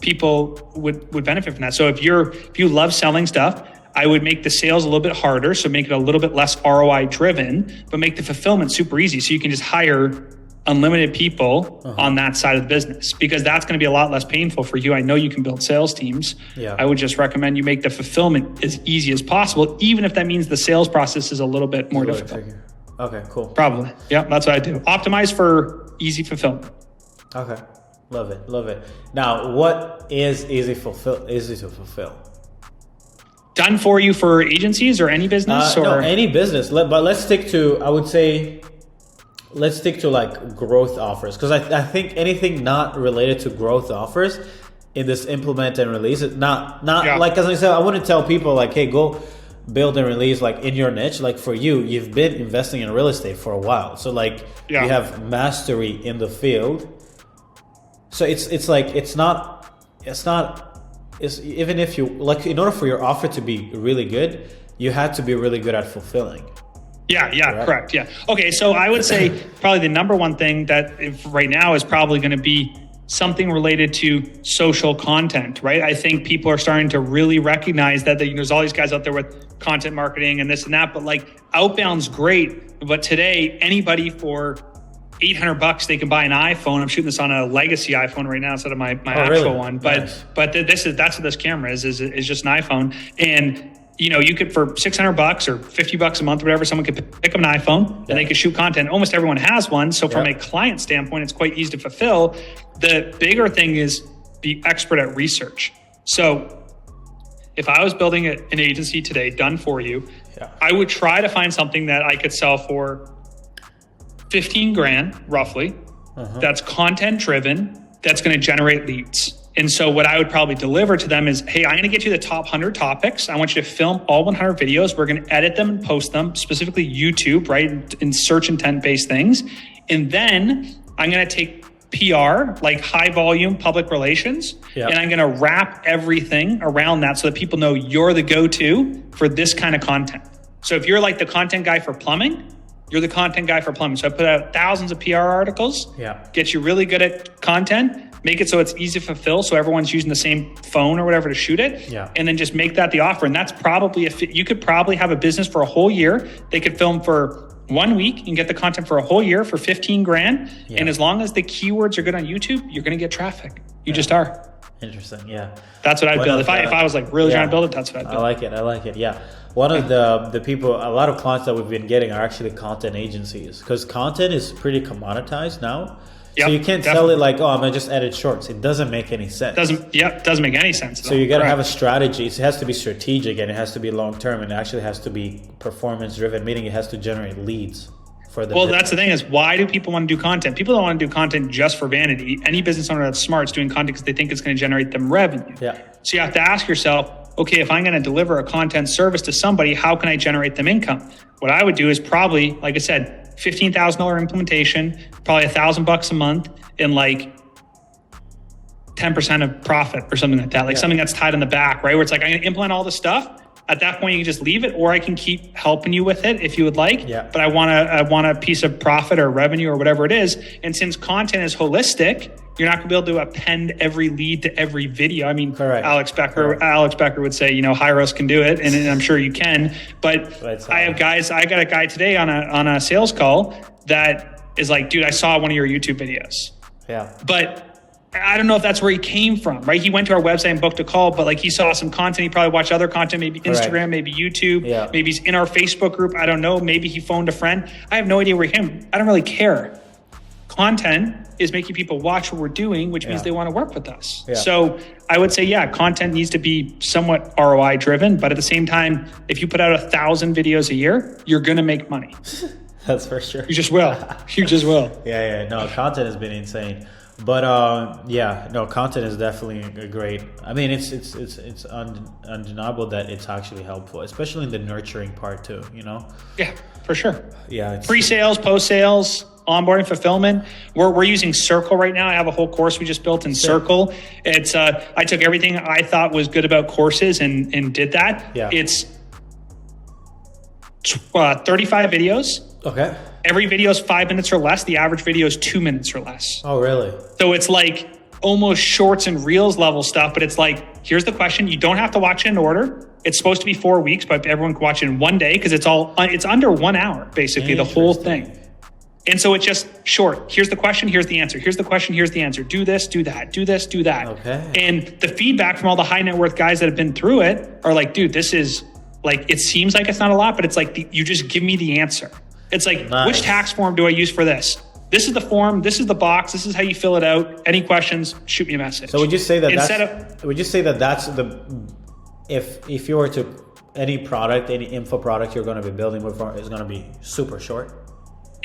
people would benefit from that. So if you love selling stuff, I would make the sales a little bit harder. So make it a little bit less ROI driven, but make the fulfillment super easy. So you can just hire unlimited people on that side of the business because that's going to be a lot less painful for you. I know you can build sales teams. Yeah. I would just recommend you make the fulfillment as easy as possible, even if that means the sales process is a little bit more difficult. Okay, cool. Probably. Yeah, that's what I do. Optimize for easy fulfillment. Okay. Love it. Now, what is easy to fulfill? Done for you for agencies or any business? No, any business. But let's stick to, I would say, let's stick to like growth offers. Because I think anything not related to growth offers in this implement and release, it not like, as I said, I wouldn't tell people like, hey, go build and release like in your niche. Like for you've been investing in real estate for a while. So like you have mastery in the field. So it's even if you like, in order for your offer to be really good, you had to be really good at fulfilling. Yeah, correct. Yeah. Okay. So I would say probably the number one thing that right now is probably going to be something related to social content, right? I think people are starting to really recognize that there's all these guys out there with content marketing and this and that, but like Outbound's great. But today, anybody for $800, they can buy an iPhone. I'm shooting this on a legacy iPhone right now instead of my actual one. But nice. But that's what this camera is just an iPhone. And you could, for $600 or $50 a month or whatever, someone could pick up an iPhone and they could shoot content. Almost everyone has one. So from a client standpoint, it's quite easy to fulfill. The bigger thing is be expert at research. So if I was building an agency today done for you, I would try to find something that I could sell for 15 grand roughly. That's content driven. That's going to generate leads. And so what I would probably deliver to them is, hey, I'm going to get you the top 100 topics. I want you to film all 100 videos. We're going to edit them and post them, specifically YouTube, right? In search intent based things. And then I'm going to take PR, like high volume public relations, and I'm going to wrap everything around that so that people know you're the go-to for this kind of content. So if you're like the content guy for plumbing, you're the content guy for plumbing. So I put out thousands of PR articles, get you really good at content, make it so it's easy to fulfill, so everyone's using the same phone or whatever to shoot it, and then just make that the offer. And that's probably, you could probably have a business for a whole year. They could film for 1 week and get the content for a whole year for 15 grand. And as long as the keywords are good on YouTube, you're going to get traffic. You just are. Interesting. That's what I'd build. If I was like really trying to build it, that's what I'd build. I like it. Yeah. One of the people, a lot of clients that we've been getting are actually content agencies, because content is pretty commoditized now. So you can't sell it like, oh, I'm going to just edit shorts. It doesn't make any sense. Doesn't make any sense. So you got to have a strategy. It has to be strategic, and it has to be long term, and it actually has to be performance driven, meaning it has to generate leads for the business. That's the thing, is why do people want to do content? People don't want to do content just for vanity. Any business owner that's smart is doing content because they think it's going to generate them revenue. So you have to ask yourself, okay, if I'm going to deliver a content service to somebody, how can I generate them income? What I would do is probably, like I said, $15,000 implementation, probably $1,000 a month, and like 10% of profit or something like that. Like something that's tied in the back, right? Where it's like, I'm going to implement all the stuff. At that point, you can just leave it, or I can keep helping you with it if you would like. But I want a piece of profit or revenue or whatever it is. And since content is holistic, you're not going to be able to append every lead to every video. I mean, Alex Becker would say, Hyros can do it, and I'm sure you can. But I got a guy today on a sales call that is like, dude, I saw one of your YouTube videos. But I don't know if that's where he came from, right? He went to our website and booked a call, but like he saw some content. He probably watched other content, maybe Instagram, maybe YouTube, maybe he's in our Facebook group. I don't know. Maybe he phoned a friend. I have no idea where him. I don't really care. Content is making people watch what we're doing, which means they want to work with us. So I would say, content needs to be somewhat ROI driven, but at the same time, if you put out 1,000 videos a year, you're going to make money. That's for sure. You just will. No, content has been insane. But content is definitely a great. I mean, it's undeniable that it's actually helpful, especially in the nurturing part too. Yeah, for sure. Pre-sales, post-sales, onboarding, fulfillment. We're using Circle right now. I have a whole course we just built in Circle. It's I took everything I thought was good about courses and did that. It's 35 videos. Okay. Every video is 5 minutes or less. The average video is 2 minutes or less. Oh, really? So it's like almost shorts and reels level stuff, but it's like, here's the question. You don't have to watch it in order. It's supposed to be 4 weeks, but everyone can watch it in one day because it's under 1 hour, basically, the whole thing. And so it's just short. Here's the question. Here's the answer. Here's the question. Here's the answer. Do this, do that. Do this, do that. Okay. And the feedback from all the high net worth guys that have been through it are like, dude, this is like, it seems like it's not a lot, but it's like, you just give me the answer. It's like, which tax form do I use for this? This is the form. This is the box. This is how you fill it out. Any questions? Shoot me a message. So would you say that that's the, if you were to, any product, any info product you're going to be building with is going to be super short?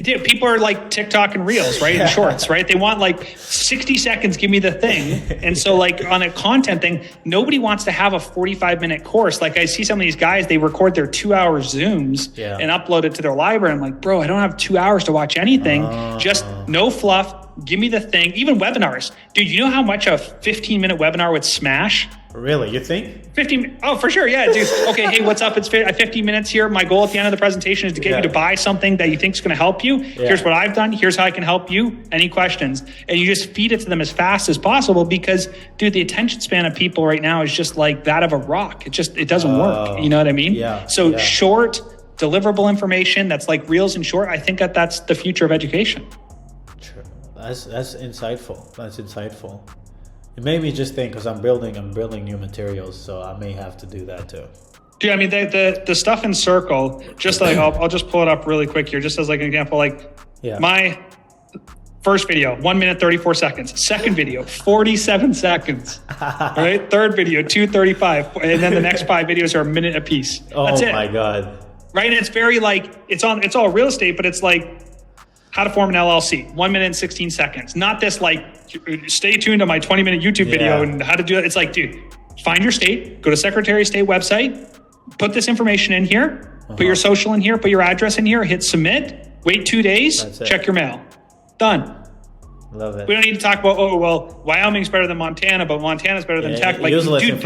People are like TikTok and Reels, right? And shorts, right? They want like 60 seconds, give me the thing. And so like on a content thing, nobody wants to have a 45-minute course. Like I see some of these guys, they record their 2-hour Zooms and upload it to their library. I'm like, bro, I don't have 2 hours to watch anything. Just no fluff. Give me the thing. Even webinars. Dude, you know how much a 15-minute webinar would smash? Really? You think? 15? Oh, for sure. Yeah, dude. Okay, hey, what's up? It's 15 minutes here. My goal at the end of the presentation is to get you to buy something that you think is going to help you. Here's what I've done. Here's how I can help you. Any questions? And you just feed it to them as fast as possible because, dude, the attention span of people right now is just like that of a rock. It doesn't work. You know what I mean? So short, deliverable information that's like reels and short. I think that's the future of education. True. That's insightful. It made me just think, because I'm building new materials, so I may have to do that too. Dude, I mean, the stuff in Circle, just like, I'll just pull it up really quick here, just as like an example, like First video, 1 minute, 34 seconds. Second video, 47 seconds. All right. Third video, 2:35. And then the next 5 videos are a minute apiece. That's it. Oh my God. Right. And it's very like, it's all real estate, but it's like how to form an LLC, 1 minute and 16 seconds. Not this like, stay tuned to my 20-minute YouTube video and how to do it. It's like, dude, find your state, go to Secretary of State website, put this information in here, put your social in here, put your address in here, hit submit, wait 2 days, check your mail. Done. Love it. We don't need to talk about, oh, well, Wyoming's better than Montana, but Montana's better than Texas. Like, dude,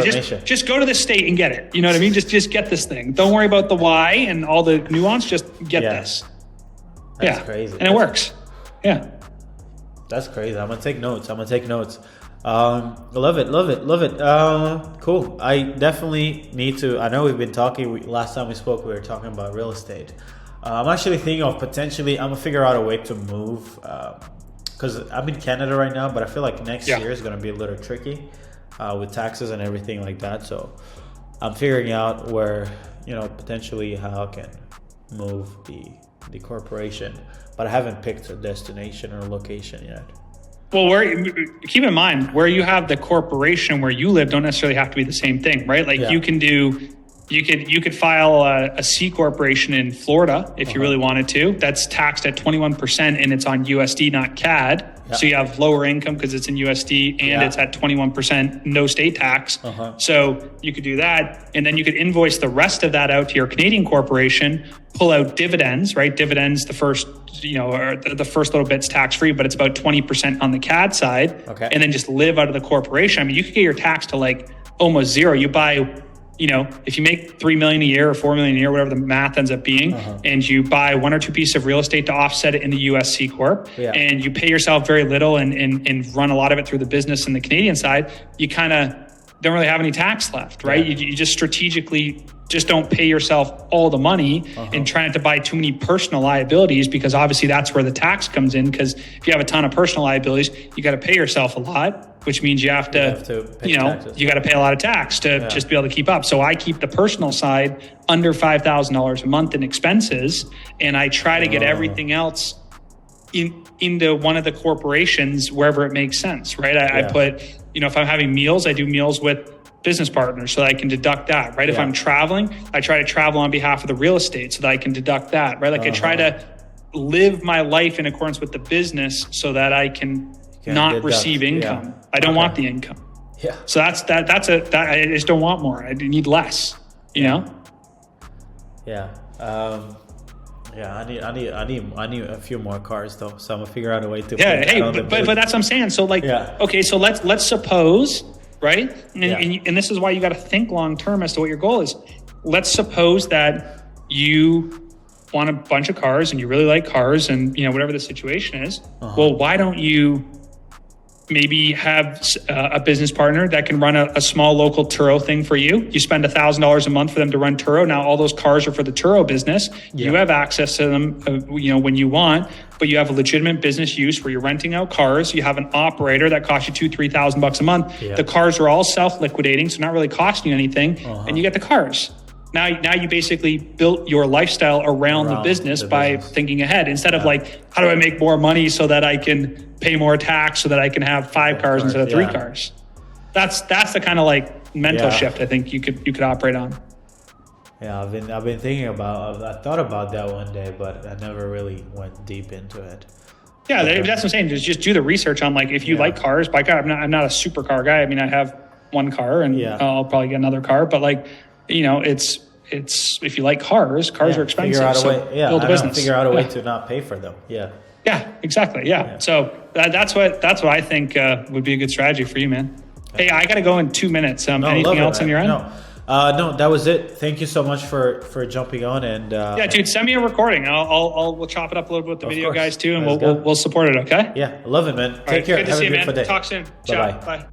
just go to the state and get it. You know what I mean? Just get this thing. Don't worry about the why and all the nuance. Just get this. That's crazy. And it works. Yeah. That's crazy. I'm going to take notes. Love it. Cool. I definitely need to, I know we've been talking, last time we spoke, we were talking about real estate. I'm actually thinking of potentially, I'm going to figure out a way to move, because I'm in Canada right now, but I feel like next year is going to be a little tricky with taxes and everything like that. So I'm figuring out where, potentially how I can move the corporation, but I haven't picked a destination or location yet. Well, keep in mind, where you have the corporation where you live don't necessarily have to be the same thing, right? Like you could file a C corporation in Florida if you really wanted to. That's taxed at 21% and it's on USD, not CAD. So you have lower income because it's in USD and it's at 21% no state tax. So you could do that. And then you could invoice the rest of that out to your Canadian corporation, pull out dividends, right? Dividends, the first, or the first little bit's tax free, but it's about 20% on the CAD side. And then just live out of the corporation. I mean, you could get your tax to like almost zero. You buy, if you make $3 million a year or $4 million a year, whatever the math ends up being, and you buy 1 or 2 pieces of real estate to offset it in the US C Corp, and you pay yourself very little and run a lot of it through the business in the Canadian side, you kind of don't really have any tax left, right? You just strategically just don't pay yourself all the money and try not to buy too many personal liabilities, because obviously that's where the tax comes in. Because if you have a ton of personal liabilities, you got to pay yourself a lot, which means you have to pay taxes, you got to pay a lot of tax to just be able to keep up. So I keep the personal side under $5,000 a month in expenses, and I try to get everything else into one of the corporations wherever it makes sense, right? I put, if I'm having meals, I do meals with business partners so that I can deduct that, right? If I'm traveling, I try to travel on behalf of the real estate so that I can deduct that, right? Like I try to live my life in accordance with the business so that I can not receive income. I don't want the income. So that's I just don't want more. I need less, I need a few more cars though. So I'm gonna figure out a way to. But that's what I'm saying. So okay, so let's suppose, right? And this is why you got to think long term as to what your goal is. Let's suppose that you want a bunch of cars and you really like cars, and whatever the situation is. Well, why don't you maybe have a business partner that can run a small local Turo thing for you? You spend $1,000 a month for them to run Turo. Now all those cars are for the Turo business. You have access to them, when you want, but you have a legitimate business use where you're renting out cars. You have an operator that costs you $2,000-$3,000 a month. The cars are all self-liquidating, so not really costing you anything, and you get the cars. Now you basically built your lifestyle around the business by thinking ahead, instead of like, how do I make more money so that I can pay more tax so that I can have 5 cars instead of 3 cars? That's the kind of like mental shift I think you could operate on. I've been thinking about. I thought about that one day, but I never really went deep into it. That's what I'm saying. Just do the research on like, if you like cars, buy car. I'm not a supercar guy. I mean, I have 1 car and I'll probably get another car, but like, it's if you like cars are expensive. Build a business. Figure out a way to not pay for them. Yeah, exactly. Yeah. So that's what I think would be a good strategy for you, man. Hey, I got to go in 2 minutes. Anything else on your end? No, that was it. Thank you so much for jumping on. And dude, send me a recording. We'll chop it up a little bit with the video guys too, and we'll support it. Okay. I love it, man. Take care. Good to see you, man. Talk soon. Ciao. Bye.